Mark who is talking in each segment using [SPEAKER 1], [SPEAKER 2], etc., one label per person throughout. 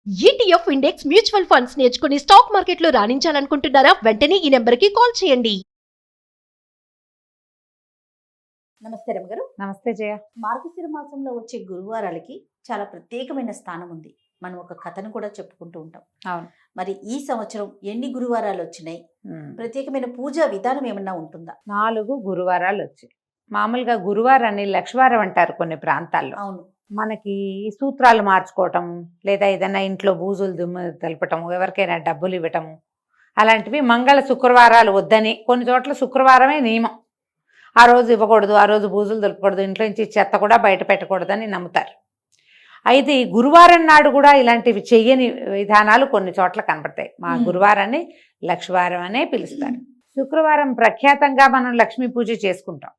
[SPEAKER 1] ETF index mutual funds నేర్చుకుని stock మార్కెట్లో రాణించాలనుకుంటున్నారా? వెంటనే ఈ నెంబర్కి కాల్ చేయండి.
[SPEAKER 2] నమస్తే రమగారు.
[SPEAKER 3] నమస్తే జయ.
[SPEAKER 2] మార్గశిర మాసంలో వచ్చే గురువారాలకి చాలా ప్రత్యేకమైన స్థానం ఉంది. మనం ఒక కథను కూడా చెప్పుకుంటూ ఉంటాం.
[SPEAKER 3] అవును.
[SPEAKER 2] మరి ఈ సంవత్సరం ఎన్ని గురువారాలు వచ్చినాయి? ప్రత్యేకమైన పూజా విధానం ఏమన్నా ఉంటుందా?
[SPEAKER 3] 4 గురువారాలు వచ్చాయి. మామూలుగా గురువారాన్ని లక్షవారం అంటారు కొన్ని ప్రాంతాల్లో.
[SPEAKER 2] అవును.
[SPEAKER 3] మనకి సూత్రాలు మార్చుకోవటం, లేదా ఏదైనా ఇంట్లో బూజులు దుమ్ము తెలపటము, ఎవరికైనా డబ్బులు ఇవ్వటము, అలాంటివి మంగళ శుక్రవారాలు వద్దని. కొన్ని చోట్ల శుక్రవారమే నియమం. ఆ రోజు ఇవ్వకూడదు, ఆ రోజు బూజులు దులపకూడదు, ఇంట్లో నుంచి చెత్త కూడా బయట పెట్టకూడదని నమ్ముతారు. అయితే ఈ గురువారం నాడు కూడా ఇలాంటివి చెయ్యని విధానాలు కొన్ని చోట్ల కనపడతాయి. మా గురువారాన్ని లక్షవారం అనే పిలుస్తారు. శుక్రవారం ప్రఖ్యాతంగా మనం లక్ష్మీ పూజ చేసుకుంటాం.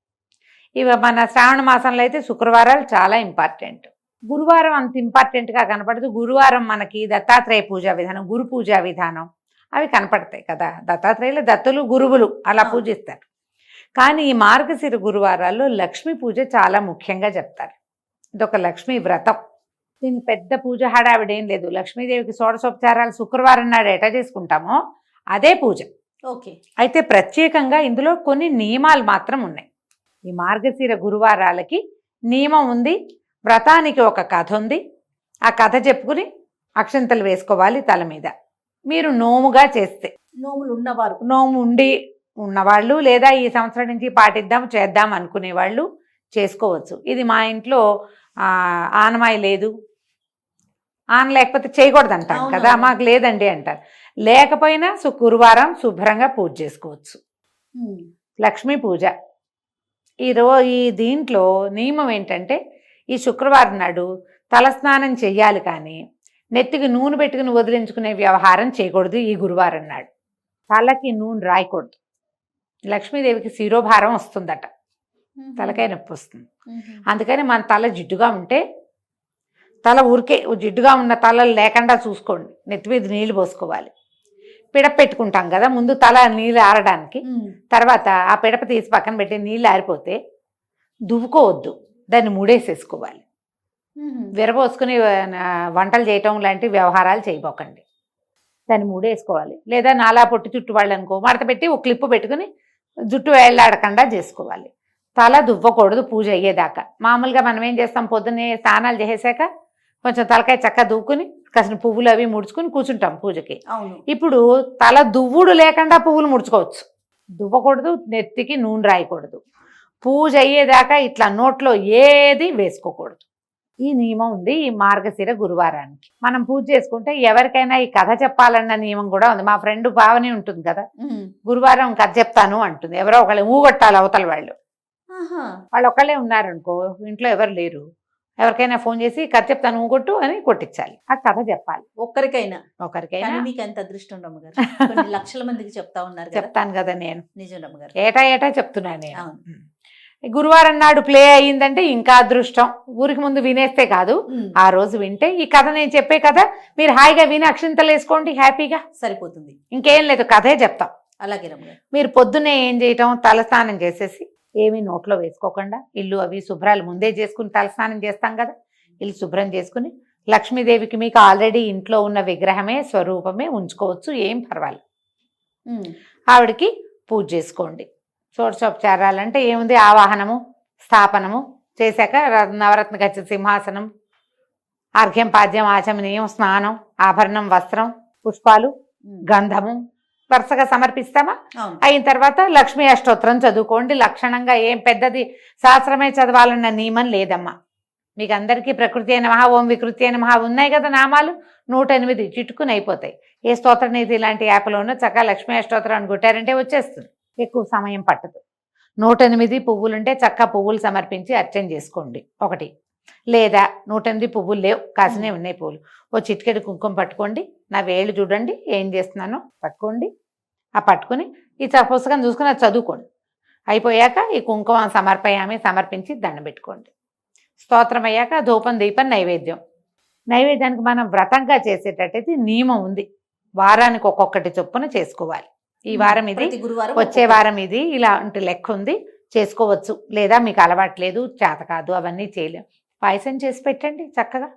[SPEAKER 3] ఇవి మన శ్రావణ మాసంలో అయితే శుక్రవారాలు చాలా ఇంపార్టెంట్. గురువారం అంత ఇంపార్టెంట్గా కనపడదు. గురువారం మనకి దత్తాత్రేయ పూజా విధానం, గురు పూజా విధానం అవి కనపడతాయి కదా. దత్తాత్రేయులు దత్తులు గురువులు అలా పూజిస్తారు. కానీ ఈ మార్గశిర గురువారాల్లో లక్ష్మీ పూజ చాలా ముఖ్యంగా చెప్తారు. ఇదొక లక్ష్మీ వ్రతం. దీనికి పెద్ద పూజ హడావిడేం లేదు. లక్ష్మీదేవికి షోడశోపచారాలు శుక్రవారం నాడు ఎటా చేసుకుంటామో అదే పూజ.
[SPEAKER 2] ఓకే.
[SPEAKER 3] అయితే ప్రత్యేకంగా ఇందులో కొన్ని నియమాలు మాత్రం ఉన్నాయి. ఈ మార్గశిర గురువారాలకి నియమం ఉంది. వ్రతానికి ఒక కథ ఉంది. ఆ కథ చెప్పుకుని అక్షంతలు వేసుకోవాలి తల మీద. మీరు నోముగా చేస్తే,
[SPEAKER 2] నోములు ఉన్నవారు,
[SPEAKER 3] నోము ఉండి ఉన్నవాళ్ళు, లేదా ఈ సంవత్సరం నుంచి పాటిద్దాం చేద్దాం అనుకునే వాళ్ళు చేసుకోవచ్చు. ఇది మా ఇంట్లో ఆనమాయి లేదు, ఆన లేకపోతే చేయకూడదు అంటాం కదా, మాకు లేదండి అంటారు. లేకపోయినా గురువారం శుభ్రంగా పూజ చేసుకోవచ్చు. లక్ష్మీ పూజ ఈ దీంట్లో నియమం ఏంటంటే, ఈ శుక్రవారం నాడు తలస్నానం చెయ్యాలి, కానీ నెత్తికి నూనె పెట్టుకుని వదిలించుకునే వ్యవహారం చేయకూడదు. ఈ గురువారం నాడు తలకి నూనె రాయకూడదు. లక్ష్మీదేవికి శిరోభారం వస్తుందట, తలకాయ నొప్పి వస్తుంది. అందుకని మన తల జిడ్డుగా ఉంటే, తల ఊరికే జిడ్డుగా ఉన్న తలలు లేకుండా చూసుకోండి. నెత్తి మీద నీళ్లు పోసుకోవాలి. పిడప పెట్టుకుంటాం కదా ముందు, తల నీళ్ళు ఆరడానికి. తర్వాత ఆ పిడప తీసి పక్కన పెట్టి నీళ్ళు ఆరిపోతే దువ్వుకోవద్దు, దాన్ని ముడేసేసుకోవాలి. విరబోసుకుని వంటలు చేయటం లాంటి వ్యవహారాలు చేయబోకండి. దాన్ని ముడేసుకోవాలి. లేదా నాలా పొట్టి చుట్టు వాళ్ళు అనుకో, మడత పెట్టి ఒక క్లిప్పు పెట్టుకుని జుట్టు వేళ్లాడకుండా చేసుకోవాలి. తల దువ్వకూడదు పూజ అయ్యేదాకా. మామూలుగా మనం ఏం చేస్తాం, పొద్దున్నే స్నానాలు చేసాక కొంచెం తలకాయ చక్క దువ్వుకుని కాసిన పువ్వులు అవి ముడుచుకుని కూర్చుంటాం పూజకి. ఇప్పుడు తల దువ్వుడు లేకుండా పువ్వులు ముడుచుకోవచ్చు. దువ్వకూడదు, నెత్తికి నూనె రాయకూడదు. పూజ అయ్యేదాకా ఇట్లా నోట్లో ఏది వేసుకోకూడదు. ఈ నియమం ఉంది ఈ మార్గశిర గురువారానికి. మనం పూజ చేసుకుంటే ఎవరికైనా ఈ కథ చెప్పాలన్న నియమం కూడా ఉంది. మా ఫ్రెండ్ భావనే ఉంటుంది కదా, గురువారం కథ చెప్తాను అంటుంది. ఎవరో ఒకళ్ళు ఊగొట్టాలి అవతల వాళ్ళు. వాళ్ళు ఒకళ్ళే ఉన్నారనుకో, ఇంట్లో ఎవరు లేరు, ఎవరికైనా ఫోన్ చేసి కథ చెప్తాను ఊగొట్టు అని కొట్టించాలి. ఆ కథ చెప్పాలి ఒకరికైనా.
[SPEAKER 2] మీకు ఎంత అదృష్టం రమ్మగారు, కొన్ని లక్షల మందికి చెప్తా ఉన్నారు.
[SPEAKER 3] చెప్తాను కదా నేను,
[SPEAKER 2] నిజం రమ్మగారు,
[SPEAKER 3] ఏటా చెప్తున్నాను నేను. గురువారం నాడు ప్లే అయ్యిందంటే ఇంకా అదృష్టం. ఊరికి ముందు వినేస్తే కాదు, ఆ రోజు వింటే ఈ కథ నేను చెప్పే కథ మీరు హాయిగా విని అక్షింతలు వేసుకోండి, హ్యాపీగా సరిపోతుంది. ఇంకేం లేదు, కథే చెప్తాం.
[SPEAKER 2] అలాగే రమ్మగారు.
[SPEAKER 3] మీరు పొద్దున్నే ఏం చేయటం, తలస్నానం చేసేసి ఏమీ నోట్లో వేసుకోకుండా ఇల్లు అవి శుభ్రాలు ముందే చేసుకుని తలస్నానం చేస్తాం కదా, ఇల్లు శుభ్రం చేసుకుని లక్ష్మీదేవికి మీకు ఆల్రెడీ ఇంట్లో ఉన్న విగ్రహమే స్వరూపమే ఉంచుకోవచ్చు, ఏం పర్వాలేదు. ఆవిడకి పూజ చేసుకోండి. షోడశోపచారాలంటే ఏముంది, ఆవాహనము స్థాపనము చేశాక నవరత్న గచ్చ సింహాసనం, అర్ఘ్యం పాద్యం ఆచమనీయం, స్నానం, ఆభరణం, వస్త్రం, పుష్పాలు, గంధము వరుసగా సమర్పిస్తామా. అయిన తర్వాత లక్ష్మీ అష్టోత్తరం చదువుకోండి. లక్షణంగా ఏం పెద్దది శాస్త్రమే చదవాలన్న నియమం లేదమ్మా. మీకు అందరికీ ప్రకృతి అయిన మహా, ఓం వికృతి అయిన మహా ఉన్నాయి కదా నామాలు, 108 చిట్టుకుని అయిపోతాయి. ఏ స్తోత్రం ఇది ఇలాంటి యాప్లోనూ చక్కగా లక్ష్మీ అష్టోత్తరం అని కొట్టారంటే వచ్చేస్తుంది, ఎక్కువ సమయం పట్టదు. 108 పువ్వులుంటే చక్కగా పువ్వులు సమర్పించి అర్చన చేసుకోండి ఒకటి. లేదా 108 పువ్వులు లేవు, కాసినే ఉన్నాయి పువ్వులు, ఓ చిటికెడు కుంకుమ పట్టుకోండి. నా వేళ్ళు చూడండి ఏం చేస్తున్నానో పట్టుకోండి. ఆ పట్టుకుని ఈ పుస్తకం చూసుకుని అది చదువుకోండి. అయిపోయాక ఈ కుంకుమ సమర్పించి దండం పెట్టుకోండి. స్తోత్రం అయ్యాక ధూపం, దీపం, నైవేద్యానికి మనం వ్రతంగా చేసేటట్టయితే నియమం ఉంది. వారానికి ఒక్కొక్కటి చొప్పున చేసుకోవాలి. ఈ వారం ఇది, వచ్చే వారం ఇది, ఇలాంటి లెక్క ఉంది, చేసుకోవచ్చు. లేదా మీకు అలవాట్లేదు, చేత కాదు, అవన్నీ చేయలేం, పాయసం చేసి పెట్టండి చక్కగా.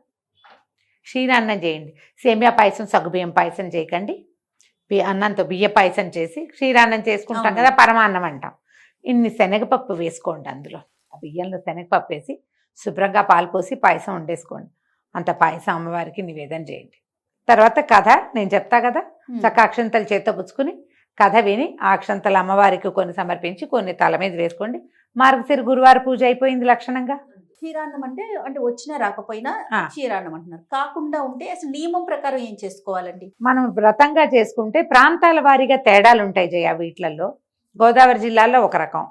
[SPEAKER 3] క్షీరాన్నం చేయండి. సేమియా పాయసం, సగ్గుబియ్యం పాయసం చేయకండి. అన్నంతో బియ్య పాయసం చేసి క్షీరాన్నం చేసుకుంటాం
[SPEAKER 2] అవును.
[SPEAKER 3] కదా, పరమాన్నం అంటాం. ఇన్ని శనగపప్పు వేసుకోండి అందులో. ఆ బియ్యంలో శనగపప్పు వేసి శుభ్రంగా పాలు పోసి పాయసం వండేసుకోండి. అంత పాయసం అమ్మవారికి నివేదన చేయండి. తర్వాత కథ నేను చెప్తా కదా, చక్క అక్షంతలు చేత్తో పుచ్చుకుని కథ విని ఆ అక్షంతలు అమ్మవారికి కొన్ని సమర్పించి కొన్ని తల మీద వేసుకోండి. మార్గశిర గురువార పూజ అయిపోయింది లక్షణంగా.
[SPEAKER 2] క్షీరాన్నం అంటే అంటే వచ్చినా రాకపోయినా
[SPEAKER 3] ఆ.
[SPEAKER 2] క్షీరాన్నం అంటున్నారు. కాకుండా ఉంటే అసలు నియమం ప్రకారం ఏం చేసుకోవాలండి?
[SPEAKER 3] మనం వ్రతంగా చేసుకుంటే ప్రాంతాల వారీగా తేడాలు ఉంటాయి జయ. వీటిలలో గోదావరి జిల్లాలో ఒక రకం.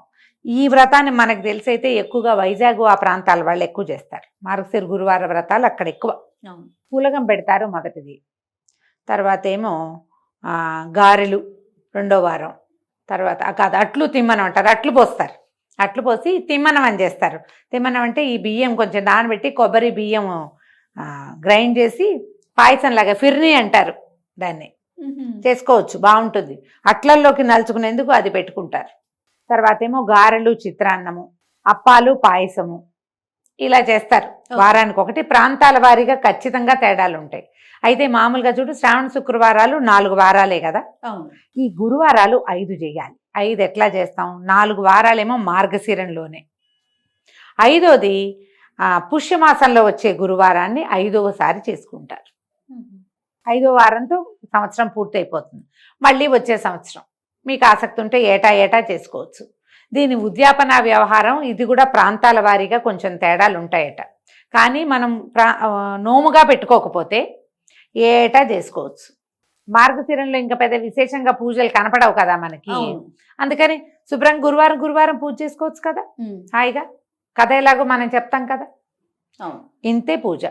[SPEAKER 3] ఈ వ్రతాన్ని మనకు తెలిసైతే ఎక్కువగా వైజాగ్ ఆ ప్రాంతాల వాళ్ళు ఎక్కువ చేస్తారు. మార్గశిర గురువార వ్రతాలు అక్కడ ఎక్కువ.
[SPEAKER 2] అవును.
[SPEAKER 3] పూలగం పెడతారు మొదటిది. తర్వాత ఏమో గారెలు రెండో వారం. తర్వాత కాదు, అట్లు తిమ్మనం అంటారు, అట్లు పోస్తారు. అట్లు పోసి తిమ్మనం అని చేస్తారు. తిమ్మనం అంటే ఈ బియ్యం కొంచెం నానబెట్టి కొబ్బరి బియ్యం గ్రైండ్ చేసి పాయసం లాగా ఫిర్నీ అంటారు దాన్ని, చేసుకోవచ్చు, బాగుంటుంది. అట్లల్లోకి నలుచుకునేందుకు అది పెట్టుకుంటారు. తర్వాత ఏమో గారెలు, చిత్రాన్నము, అప్పాలు, పాయసము ఇలా చేస్తారు. వారానికి ఒకటి. ప్రాంతాల వారీగా ఖచ్చితంగా తేడాలు ఉంటాయి. అయితే మామూలుగా చూడు, శ్రావణ శుక్రవారాలు 4 వారాలే కదా.
[SPEAKER 2] అవును.
[SPEAKER 3] ఈ గురువారాలు 5 చేయాలి. 5 ఎట్లా చేస్తాం? 4 వారాలేమో మార్గశిరంలోనే, 5వది పుష్యమాసంలో వచ్చే గురువారాన్ని 5వసారి చేసుకుంటారు. 5వ వారంతో సంవత్సరం పూర్తయిపోతుంది. మళ్ళీ వచ్చే సంవత్సరం మీకు ఆసక్తి ఉంటే ఏటా చేసుకోవచ్చు. దీని ఉద్యాపన వ్యవహారం ఇది కూడా ప్రాంతాల వారీగా కొంచెం తేడాలు ఉంటాయట. కానీ మనం నోముగా పెట్టుకోకపోతే ఏటా చేసుకోవచ్చు. మార్గశిరంలో ఇంకా పెద్ద విశేషంగా పూజలు కనపడవు కదా మనకి. అందుకని శుభ్రం గురువారం పూజ చేసుకోవచ్చు కదా హాయిగా. కథ ఎలాగో మనం చెప్తాం కదా, ఇంతే పూజ.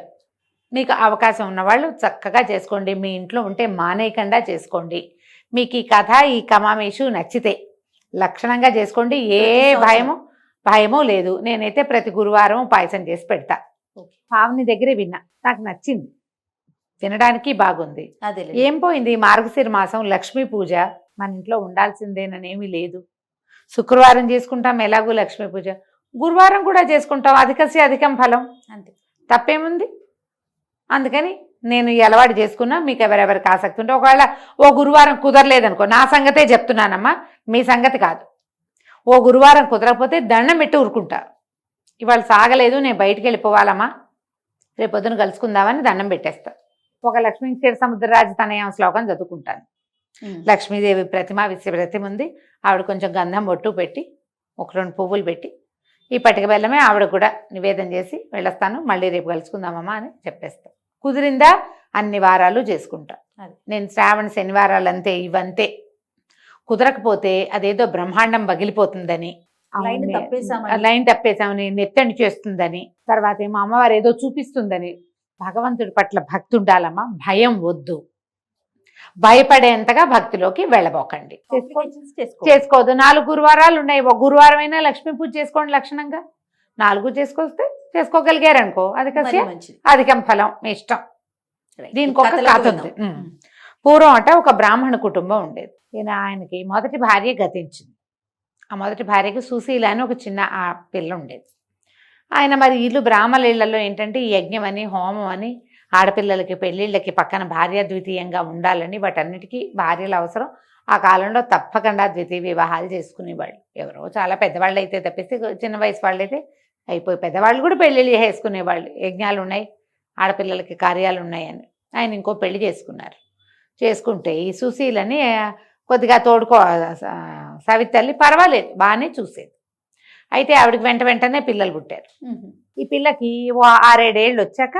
[SPEAKER 3] మీకు అవకాశం ఉన్నవాళ్ళు చక్కగా చేసుకోండి. మీ ఇంట్లో ఉంటే మానేయకుండా చేసుకోండి. మీకు ఈ కథ, ఈ కమామేషు నచ్చితే లక్షణంగా చేసుకోండి. ఏ భయమో లేదు. నేనైతే ప్రతి గురువారం పాయసం చేసి పెడతా. పావని దగ్గరే విన్నా, నాకు నచ్చింది, తినడానికి బాగుంది. ఏం పోయింది? మార్గశిర మాసం లక్ష్మీ పూజ మన ఇంట్లో ఉండాల్సిందేననేమి లేదు. శుక్రవారం చేసుకుంటాం ఎలాగూ లక్ష్మీ పూజ, గురువారం కూడా చేసుకుంటాం. అధికస్య అధికం ఫలం, అంతే, తప్పేముంది. అందుకని నేను ఈ అలవాటు చేసుకున్నా. మీకు ఎవరెవరికి ఆసక్తి ఉంటే, ఒకవేళ ఓ గురువారం కుదరలేదనుకో, నా సంగతే చెప్తున్నానమ్మా, మీ సంగతి కాదు. ఓ గురువారం కుదరకపోతే దండం పెట్టి ఊరుకుంటా. ఇవాళ సాగలేదు, నేను బయటికి వెళ్ళిపోవాలమ్మా, రేపు పొద్దున కలుసుకుందామని దండం పెట్టేస్తా. ఒక లక్ష్మీ క్షీర సముద్రరాజు తనయం శ్లోకం చదువుకుంటాను. లక్ష్మీదేవి ప్రతిమ ఉంది. ఆవిడ కొంచెం గంధం బొట్టు పెట్టి 1-2 పువ్వులు పెట్టి ఈ పటిక బెల్లమే ఆవిడ కూడా నివేదన చేసి వెళ్ళొస్తాను. మళ్ళీ రేపు కలుసుకుందామమ్మా అని చెప్పేస్తాను. కుదిరిందా అన్ని వారాలు చేసుకుంటా. నేను శ్రావణ శనివారాలు అంతే, ఇవంతే. కుదరకపోతే అదేదో బ్రహ్మాండం పగిలిపోతుందని, లైన్ తప్పేసామని, నెత్తని చేస్తుందని, తర్వాత ఏమో అమ్మవారు ఏదో చూపిస్తుందని. భగవంతుడి పట్ల భక్తి ఉండాలమ్మా, భయం వద్దు. భయపడేంతగా భక్తిలోకి వెళ్ళబోకండి. చేసుకోదు. 4 గురువారాలు ఉన్నాయి. ఒక గురువారం అయినా లక్ష్మీ పూజ చేసుకోండి లక్షణంగా. 4 చేసుకోగలిగారనుకో, అధికం ఫలం, మీ ఇష్టం. దీనికి ఒక కథ ఉంది. పూర్వం అట ఒక బ్రాహ్మణ కుటుంబం ఉండేది. ఆయనకి మొదటి భార్య గతించింది. ఆ మొదటి భార్యకి సుశీల అని ఒక చిన్న పిల్ల ఉండేది. ఆయన మరి ఇల్లు బ్రాహ్మణ ఇళ్లలో ఏంటంటే ఈ యజ్ఞం అని, హోమం అని, ఆడపిల్లలకి పెళ్ళిళ్ళకి పక్కన భార్య ద్వితీయంగా ఉండాలని, వాటన్నిటికీ భార్యలు అవసరం. ఆ కాలంలో తప్పకుండా ద్వితీయ వివాహాలు చేసుకునేవాళ్ళు. ఎవరో చాలా పెద్దవాళ్ళు అయితే తప్పిస్తే, చిన్న వయసు వాళ్ళు అయితే అయిపోయి, పెద్దవాళ్ళు కూడా పెళ్ళిళ్ళు చేసుకునేవాళ్ళు. యజ్ఞాలు ఉన్నాయి, ఆడపిల్లలకి కార్యాలు ఉన్నాయని ఆయన ఇంకో పెళ్లి చేసుకుంటే ఈ సుశీలని కొద్దిగా సవితల్లి పర్వాలేదు, బాగానే చూసేది. అయితే ఆవిడకి వెంటనే పిల్లలు పుట్టారు. ఈ పిల్లకి 6-7 ఏళ్ళు వచ్చాక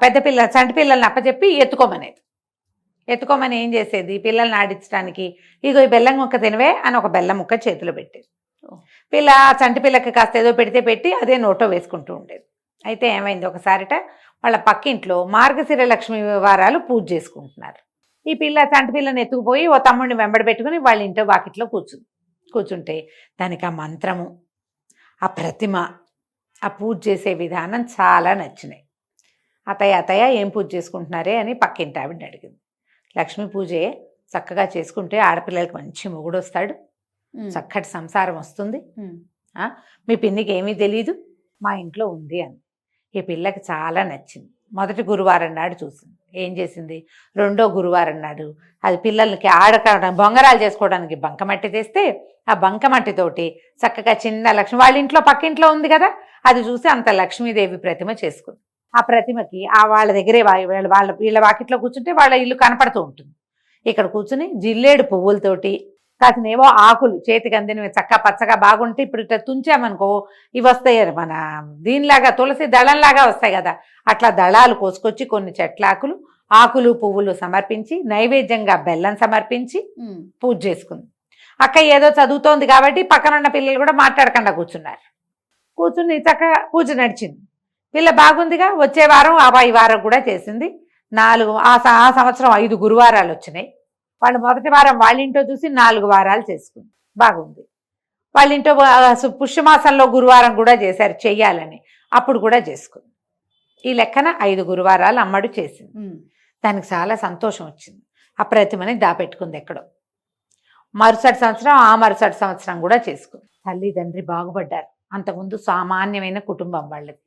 [SPEAKER 3] పెద్ద పిల్ల చంటి పిల్లల్ని అప్పచెప్పి ఎత్తుకోమని ఏం చేసేది, పిల్లల్ని ఆడించడానికి ఇగో ఈ బెల్లం ముక్క తినవే అని ఒక బెల్లం ముక్క చేతిలో పెట్టేది. పిల్ల చంటి పిల్లకి కాస్త ఏదో పెట్టి అదే నోటో వేసుకుంటూ ఉండేది. అయితే ఏమైంది, ఒకసారిట వాళ్ళ పక్కింట్లో మార్గశిర లక్ష్మీ వారాలు పూజ చేసుకుంటున్నారు. ఈ పిల్ల చంటి పిల్లని ఎత్తుకుపోయి ఓ తమ్ముడిని వెంబడి పెట్టుకుని వాళ్ళ ఇంట్లో వాకిట్లో కూర్చుంటే దానికి ఆ మంత్రము, ఆ ప్రతిమ, ఆ పూజ చేసే విధానం చాలా నచ్చినాయి. అతయ్య ఏం పూజ చేసుకుంటున్నారే అని పక్కింటి ఆవిడని అడిగింది. లక్ష్మీ పూజే చక్కగా చేసుకుంటే ఆడపిల్లలకి మంచి మొగుడు వస్తాడు, చక్కటి సంసారం వస్తుంది. మీ పిన్నికి ఏమీ తెలీదు, మా ఇంట్లో ఉంది అని. ఈ పిల్లకి చాలా నచ్చింది. మొదటి గురువారం నాడు చూసింది. ఏం చేసింది, రెండో గురువారం నాడు అది పిల్లలకి బొంగరాలు చేసుకోవడానికి బంకమట్టి తెస్తే ఆ బంకమట్టితోటి చక్కగా చిన్న లక్ష్మి వాళ్ళ ఇంట్లో పక్కింట్లో ఉంది కదా, అది చూసి అంత లక్ష్మీదేవి ప్రతిమ చేసుకుంది. ఆ ప్రతిమకి వాళ్ళ దగ్గరే వీళ్ళ వాకిట్లో కూర్చుంటే వాళ్ళ ఇల్లు కనపడుతూ ఉంటుంది. ఇక్కడ కూర్చుని జిల్లేడు పువ్వులతోటి కాసినేవో ఆకులు చేతికి అందినవి చక్క పచ్చగా బాగుంటే ఇప్పుడు ఇట్లా తుంచామనుకో ఇవి వస్తాయి మన దీనిలాగా తులసి దళంలాగా వస్తాయి కదా, అట్లా దళాలు కోసుకొచ్చి కొన్ని చెట్లాకులు ఆకులు పువ్వులు సమర్పించి నైవేద్యంగా బెల్లం సమర్పించి పూజ చేసుకుంది. అక్క ఏదో చదువుతోంది కాబట్టి పక్కన ఉన్న పిల్లలు కూడా మాట్లాడకుండా కూర్చున్నారు. కూర్చుని చక్కగా పూజ నడిచింది. పిల్ల బాగుందిగా, వచ్చే వారం ఈ వారం కూడా చేసింది. 4 ఆ సంవత్సరం 5 గురువారాలు వచ్చినాయి. వాళ్ళు మొదటి వారం వాళ్ళింటో చూసి 4 వారాలు చేసుకుంది. బాగుంది. వాళ్ళింటో పుష్యమాసంలో గురువారం కూడా చేశారు చెయ్యాలని, అప్పుడు కూడా చేసుకుంది. ఈ లెక్కన 5 గురువారాలు అమ్మడు చేసింది. దానికి చాలా సంతోషం వచ్చింది. ఆ ప్రతిమని దాపెట్టుకుంది ఎక్కడో. మరుసటి సంవత్సరం కూడా చేసుకుంది. తల్లి తండ్రి బాగుపడ్డారు. అంతకుముందు సామాన్యమైన కుటుంబం వాళ్ళది,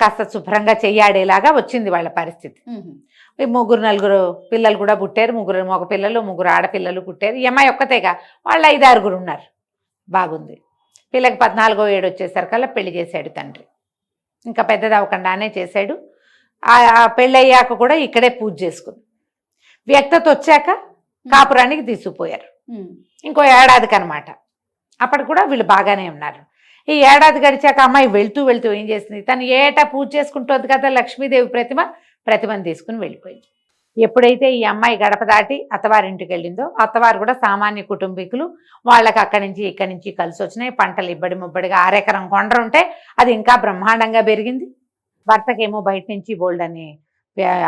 [SPEAKER 3] కాస్త శుభ్రంగా చెయ్యాడేలాగా వచ్చింది వాళ్ళ పరిస్థితి. 3-4 పిల్లలు కూడా పుట్టారు. 3 మగ పిల్లలు 3 ఆడపిల్లలు పుట్టారు. ఈ అమ్మాయి ఒక్కతేగా, వాళ్ళు 5-6 ఉన్నారు. బాగుంది. పిల్లకి 14వ ఏడు వచ్చేసరికల్లా పెళ్లి చేశాడు తండ్రి. ఇంకా పెద్దది అవ్వకుండానే చేశాడు. పెళ్ళయ్యాక కూడా ఇక్కడే పూజ చేసుకుంది. వ్యక్తత వచ్చాక కాపురానికి తీసుకుపోయారు. ఇంకో ఏడాదికి అనమాట. అప్పటి కూడా వీళ్ళు బాగానే ఉన్నారు. ఈ ఏడాది గడిచాక అమ్మాయి వెళ్తూ ఏం చేసింది, తను ఏటా పూజ చేసుకుంటుంది కదా లక్ష్మీదేవి ప్రతిమను తీసుకుని వెళ్ళిపోయింది. ఎప్పుడైతే ఈ అమ్మాయి గడప దాటి అత్తవారింటికి వెళ్ళిందో, అత్తవారు కూడా సామాన్య కుటుంబీకులు, వాళ్ళకి అక్కడి నుంచి ఇక్కడి నుంచి కలిసి వచ్చినాయి. పంటలు ఇబ్బడి ముబ్బడిగా 6 ఎకరం కొండ ఉంటే అది ఇంకా బ్రహ్మాండంగా పెరిగింది. భర్తకేమో బయట నుంచి బోల్డని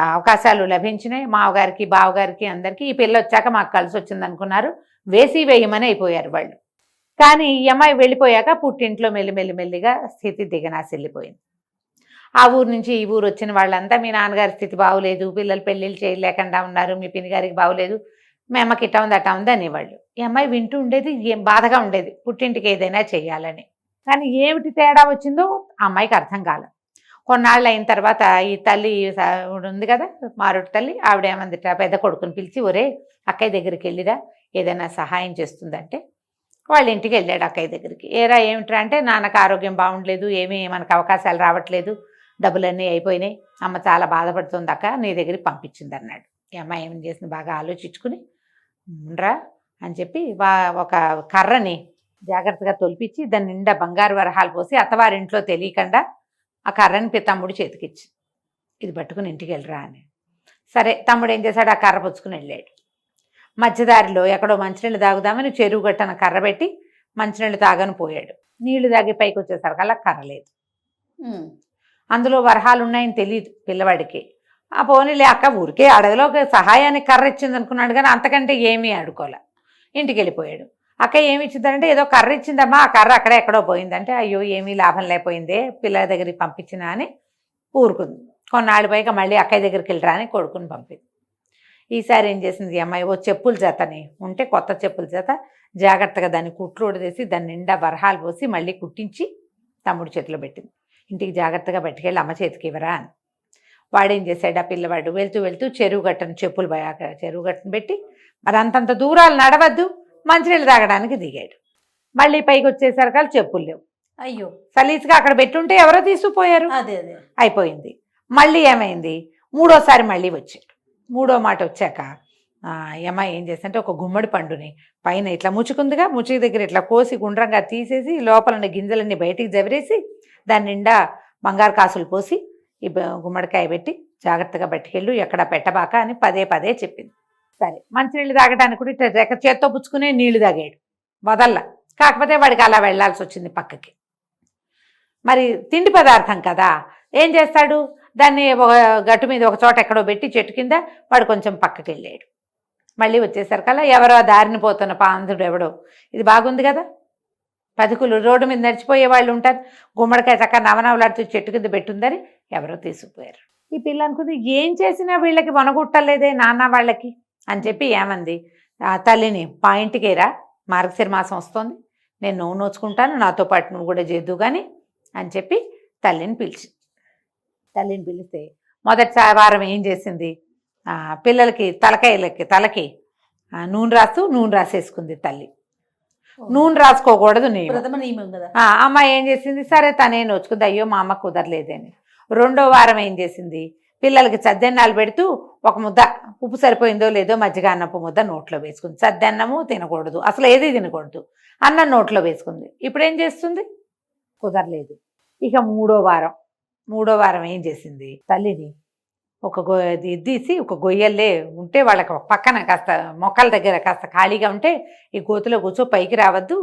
[SPEAKER 3] అవకాశాలు లభించినాయి. మావగారికి బావగారికి అందరికీ. ఈ పిల్ల వచ్చాక మాకు కలిసి వచ్చింది అనుకున్నారు. వేయమని అయిపోయారు వాళ్ళు. కానీ ఈ అమ్మాయి వెళ్ళిపోయాక పుట్టింట్లో మెల్లిగా స్థితి దిగనాశిల్లిపోయింది. ఆ ఊరు నుంచి ఈ ఊరు వచ్చిన వాళ్ళంతా మీ నాన్నగారి స్థితి బాగులేదు, పిల్లలు పెళ్ళిళ్ళు చేయలేకుండా ఉన్నారు, మీ పిన్నిగారికి బాగులేదు, మీ అమ్మకి ఇట్టా ఉంది అట్టా ఉంది అనేవాళ్ళు. ఈ అమ్మాయి వింటూ ఉండేది, ఏం బాధగా ఉండేది, పుట్టింటికి ఏదైనా చెయ్యాలని. కానీ ఏమిటి తేడా వచ్చిందో ఆ అమ్మాయికి అర్థం కాలేదు. కొన్నాళ్ళు అయిన తర్వాత ఈ తల్లి ఉంది కదా మారుటి తల్లి, ఆవిడేమందిట పెద్ద కొడుకుని పిలిచి, ఒరే అక్కయ్య దగ్గరికి వెళ్ళిరా ఏదైనా సహాయం చేస్తుందంటే వాళ్ళ ఇంటికి వెళ్ళాడు అక్కయ్య దగ్గరికి. ఏరా ఏమిట్రా అంటే, నాన్నకు ఆరోగ్యం బాగుండలేదు, ఏమీ మనకు అవకాశాలు రావట్లేదు, డబ్బులన్నీ అయిపోయినాయి, అమ్మ చాలా బాధపడుతుంది అక్క, నీ దగ్గరికి పంపించింది అన్నాడు. ఈ అమ్మాయి ఏం చేసింది, బాగా ఆలోచించుకుని రా అని చెప్పి ఒక కర్రని జాగ్రత్తగా తొలిపించి దాని నిండా బంగారు వరహాలు పోసి అత్తవారింట్లో తెలియకుండా ఆ కర్రని తమ్ముడు చేతికిచ్చి, ఇది పట్టుకుని ఇంటికి వెళ్ళరా అని. సరే తమ్ముడు ఏం చేశాడు, ఆ కర్ర పుచ్చుకుని వెళ్ళాడు. మధ్యదారిలో ఎక్కడో మంచినీళ్ళు తాగుదామని చెరువు గట్టన కర్ర పెట్టి మంచినీళ్ళు తాగని పోయాడు. నీళ్లు తాగి పైకి వచ్చేసరికల్లా కర్ర లేదు. అందులో వరహాలు ఉన్నాయని తెలియదు పిల్లవాడికి. ఆ పోనీలే అక్క ఊరికే అడవిలో సహాయానికి కర్ర ఇచ్చింది అనుకున్నాడు, కానీ అంతకంటే ఏమీ అడుకోలే. ఇంటికి వెళ్ళిపోయాడు. అక్క ఏమి ఇచ్చిందంటే, ఏదో కర్ర ఇచ్చిందమ్మా, ఆ కర్ర అక్కడే ఎక్కడో పోయిందంటే, అయ్యో ఏమీ లాభం లేకపోయిందే పిల్లల దగ్గరికి పంపించినా అని ఊరుకుంది. కొన్నాళ్ళు పైగా మళ్ళీ అక్కయ్య దగ్గరికి వెళ్ళరా అని కొడుకుని పంపింది. ఈసారి ఏం చేసింది అమ్మాయి, ఓ చెప్పుల చేతని ఉంటే కొత్త చెప్పుల చేత జాగ్రత్తగా దాన్ని కుట్లు ఉడదీసి దాని నిండా వరహాలు పోసి మళ్ళీ కుట్టించి తమ్ముడు చేతిలో పెట్టింది. ఇంటికి జాగ్రత్తగా పట్టుకెళ్ళి అమ్మ చేతికి ఇవ్వరా అని. వాడేం చేశాడు, ఆ పిల్లవాడు వెళ్తూ చెరువు గట్టను చెప్పులు చెరువు గట్టను పెట్టి, మరి అంతంత దూరాలు నడవద్దు, మంచినీళ్ళు తాగడానికి దిగాడు. మళ్ళీ పైకి వచ్చేసరికి చెప్పులు లేవు.
[SPEAKER 2] అయ్యో,
[SPEAKER 3] సలీసుగా అక్కడ పెట్టుంటే ఎవరో తీసుకుపోయారు.
[SPEAKER 2] అదే
[SPEAKER 3] అయిపోయింది. మళ్ళీ ఏమైంది, 3వసారి మళ్ళీ వచ్చాడు. 3వ మాట వచ్చాక ఈ అమ్మాయి ఏం చేస్తుంటే, ఒక గుమ్మడి పండుని పైన ఇట్లా ముచ్చుకుందిగా, ముచ్చుకి దగ్గర ఇట్లా కోసి గుండ్రంగా తీసేసి లోపల గింజలన్నీ బయటికి జవరేసి దాని నిండా బంగారు కాసులు పోసి ఈ గుమ్మడికాయ పెట్టి జాగ్రత్తగా పట్టుకెళ్ళు, ఎక్కడ పెట్టబాక అని పదే చెప్పింది. సరే మంచినీళ్ళు తాగడానికి కూడా ఇట్లా చేత్తో పుచ్చుకునే నీళ్లు తాగాడు వదల్లా. కాకపోతే వాడికి అలా వెళ్లాల్సి వచ్చింది పక్కకి. మరి తిండి పదార్థం కదా, ఏం చేస్తాడు, దాన్ని ఒక గట్టు మీద ఒక చోట ఎక్కడో పెట్టి చెట్టు కింద వాడు కొంచెం పక్కకి వెళ్ళాడు. మళ్ళీ వచ్చేసరికల్లా ఎవరో దారిని పోతున్న పాంధుడు ఎవడో, ఇది బాగుంది కదా, 10 రోడ్డు మీద నడిచిపోయే వాళ్ళు ఉంటారు, గుమ్మడికాయ చక్కగా నవనవలాడుతూ చెట్టు కింద పెట్టుందని ఎవరో తీసుకుపోయారు. ఈ పిల్ల అనుకుంది, ఏం చేసినా వీళ్ళకి వనగుట్టలేదే నాన్న వాళ్ళకి అని చెప్పి ఏమంది, తల్లిని మా ఇంటికేరా, మార్గశిర మాసం వస్తుంది, నేను నువ్వు నోచుకుంటాను, నాతో పాటు నువ్వు కూడా చేద్దు కానీ అని చెప్పి తల్లిని పిలిచి, తల్లిని పిలిస్తే మొదటి వారం ఏం చేసింది, పిల్లలకి తలకి నూనె రాసేసుకుంది తల్లి. నూనె రాసుకోకూడదు నేను.
[SPEAKER 2] ప్రథమ నియమం కదా.
[SPEAKER 3] అమ్మాయి ఏం చేసింది, సరే తనే నోచుకుంది, అయ్యో మా అమ్మ కుదరలేదని. 2వ వారం ఏం చేసింది, పిల్లలకి చద్దెన్నాలు పెడుతూ ఒక ముద్ద ఉప్పు సరిపోయిందో లేదో మజ్జిగ అన్నపు ముద్ద నోట్లో వేసుకుంది. చద్దన్నము తినకూడదు, అసలు ఏది తినకూడదు, అన్నం నోట్లో వేసుకుంది. ఇప్పుడు ఏం చేస్తుంది, కుదరలేదు. ఇక 3వ వారం ఏం చేసింది, తల్లిని ఒక తీసి ఒక గొయ్యల్లే ఉంటే వాళ్ళకి పక్కన కాస్త మొక్కల దగ్గర కాస్త ఖాళీగా ఉంటే ఈ గోతులో కూర్చో, పైకి రావద్దు,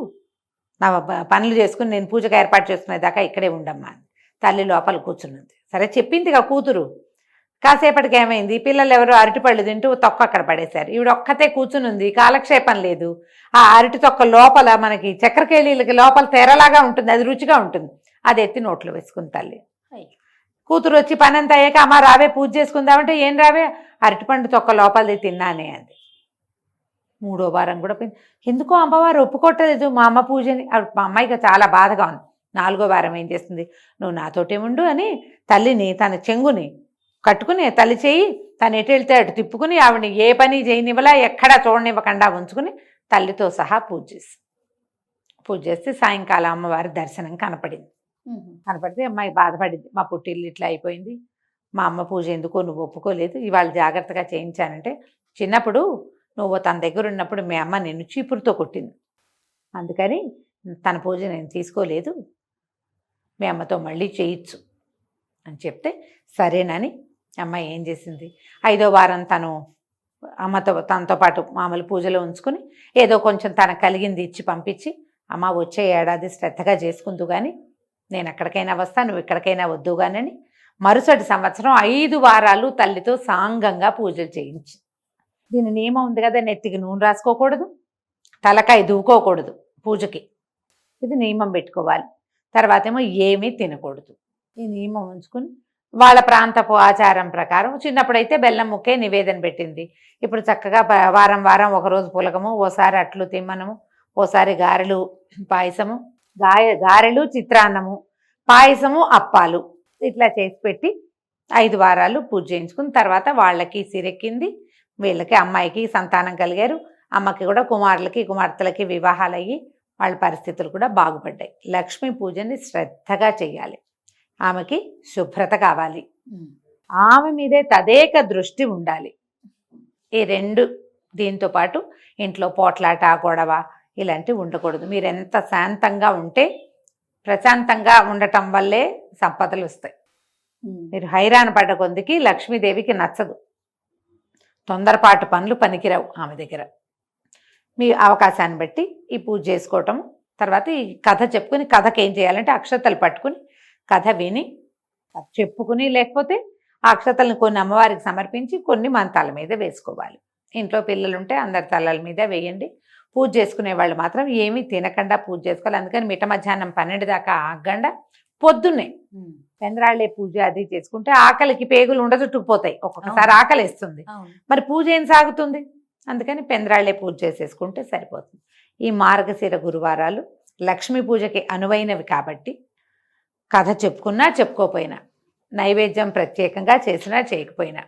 [SPEAKER 3] నా పనులు చేసుకుని నేను పూజకు ఏర్పాటు చేసుకునేదాకా ఇక్కడే ఉండమ్మా. తల్లి లోపల కూర్చున్నది. సరే చెప్పిందిగా కూతురు. కాసేపటికి ఏమైంది, పిల్లలు ఎవరో అరటిపళ్ళు తింటూ తొక్క అక్కడ పడేశారు. ఈవిడ ఒక్కతే కూర్చునుంది, కాలక్షేపం లేదు. ఆ అరటి తొక్క లోపల మనకి చక్కెరకేళీలకి లోపల తెరలాగా ఉంటుంది, అది రుచిగా ఉంటుంది. అది ఎత్తి నోట్లో వేసుకుంది తల్లి. కూతురు వచ్చి పని అంతా అయ్యాక, అమ్మ రావే పూజ చేసుకుందామంటే, ఏం రావే, అరటిపండు తొక్క లోపలిది తిన్నానే అంది. 3వ వారం కూడా పోయింది. ఎందుకో అమ్మవారు ఒప్పుకోవట్లేదు మా అమ్మ పూజని. మా అమ్మాయికి చాలా బాధగా ఉంది. 4వ వారం ఏం చేస్తుంది, నువ్వు నాతోటే ఉండు అని తల్లిని తన చెంగుని కట్టుకుని తల్లి చేయి తను ఎటు వెళ్తే అటు తిప్పుకుని ఆవిడని ఏ పని చేయనివ్వలా, ఎక్కడా చూడనివ్వకుండా ఉంచుకుని తల్లితో సహా పూజ చేస్తే సాయంకాలం అమ్మవారి దర్శనం కనపడింది. కనపడితే అమ్మాయి బాధపడింది, మా పుట్టిల్లు ఇట్లా అయిపోయింది, మా అమ్మ పూజ ఎందుకో నువ్వు ఒప్పుకోలేదు, ఇవాళ జాగ్రత్తగా చేయించానంటే, చిన్నప్పుడు నువ్వు తన దగ్గర ఉన్నప్పుడు మీ అమ్మ నిన్ను చీపురుతో కొట్టింది, అందుకని తన పూజ నేను తీసుకోలేదు, మీ అమ్మతో మళ్ళీ చేయొచ్చు అని చెప్తే సరేనని అమ్మాయి ఏం చేసింది, 5వ వారం తనతో పాటు మామూలు పూజలో ఉంచుకుని ఏదో కొంచెం తనకు కలిగింది ఇచ్చి పంపించి, అమ్మ వచ్చే ఏడాది శ్రద్ధగా చేసుకుందు కానీ నేను ఎక్కడికైనా వస్తా, నువ్వు ఎక్కడికైనా వద్దు కానీ మరుసటి సంవత్సరం 5 వారాలు తల్లితో సాంగంగా పూజలు చేయించి. దీని నియమం ఉంది కదా, నెత్తికి నూనె రాసుకోకూడదు, తలకాయ దూకోకూడదు పూజకి, ఇది నియమం పెట్టుకోవాలి. తర్వాత ఏమో ఏమీ తినకూడదు. ఈ నియమం ఉంచుకుని వాళ్ళ ప్రాంతపు ఆచారం ప్రకారం చిన్నప్పుడైతే బెల్లం ముక్కే నివేదన పెట్టింది. ఇప్పుడు చక్కగా వారం వారం ఒకరోజు పులగము, ఓసారి అట్లు తిమ్మనము, ఓసారి గారెలు పాయసము, గారెలు చిత్రాన్నము, పాయసము అప్పాలు ఇట్లా చేసి పెట్టి 5 వారాలు పూజ చేయించుకుని తర్వాత వాళ్ళకి సిరెక్కింది, వీళ్ళకి అమ్మాయికి సంతానం కలిగారు, అమ్మకి కూడా కుమారులకి కుమార్తెలకి వివాహాలు అయ్యి వాళ్ళ పరిస్థితులు కూడా బాగుపడ్డాయి. లక్ష్మీ పూజని శ్రద్ధగా చేయాలి, ఆమెకి శుభ్రత కావాలి, ఆమె మీదే తదేక దృష్టి ఉండాలి. ఈ 2 దీంతో పాటు ఇంట్లో పోట్లాట గొడవ ఇలాంటివి ఉండకూడదు. మీరు ఎంత శాంతంగా ఉంటే ప్రశాంతంగా ఉండటం వల్లే సంపదలు వస్తాయి. మీరు హైరాణ పడ్డ కొద్దికి లక్ష్మీదేవికి నచ్చదు, తొందరపాటు పనులు పనికిరావు ఆమె దగ్గర. మీ అవకాశాన్ని బట్టి ఈ పూజ చేసుకోవటం, తర్వాత ఈ కథ చెప్పుకుని, కథకి ఏం చేయాలంటే అక్షతలు పట్టుకుని కథ విని చెప్పుకుని, లేకపోతే ఆ అక్షతలను కొన్ని అమ్మవారికి సమర్పించి కొన్ని మన తల మీద వేసుకోవాలి. ఇంట్లో పిల్లలుంటే అందరి తలల మీద వేయండి. పూజ చేసుకునే వాళ్ళు మాత్రం ఏమీ తినకుండా పూజ చేసుకోవాలి. అందుకని మిట్ట మధ్యాహ్నం 12 దాకా ఆగకుండా పొద్దున్నే పెందరాళ్ళే పూజ అది చేసుకుంటే ఆకలికి పేగులు ఉండచుట్టుకుపోతాయి, ఒక్కొక్కసారి ఆకలి వేస్తుంది, మరి పూజ ఏం సాగుతుంది. అందుకని పెందరాళ్ళే పూజ చేసేసుకుంటే సరిపోతుంది. ఈ మార్గశిర గురువారాలు లక్ష్మీ పూజకి అనువైనవి కాబట్టి కథ చెప్పుకున్నా చెప్పుకోపోయినా, నైవేద్యం ప్రత్యేకంగా చేసినా చేయకపోయినా,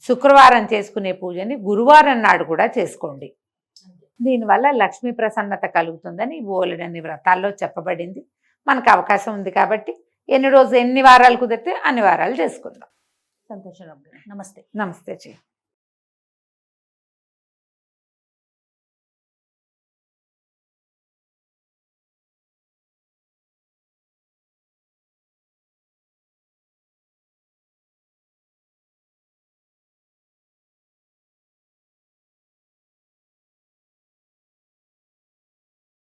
[SPEAKER 3] శుక్రవారం చేసుకునే పూజని గురువారం నాడు కూడా చేసుకోండి. దీనివల్ల లక్ష్మీ ప్రసన్నత కలుగుతుందని బోలెడన్ని వ్రతాల్లో చెప్పబడింది. మనకు అవకాశం ఉంది కాబట్టి ఎన్ని వారాలు కుదిరితే అన్ని వారాలు చేసుకుందాం.
[SPEAKER 2] సంతోషం. నమస్తే.
[SPEAKER 3] నమస్తే చెయ్యి.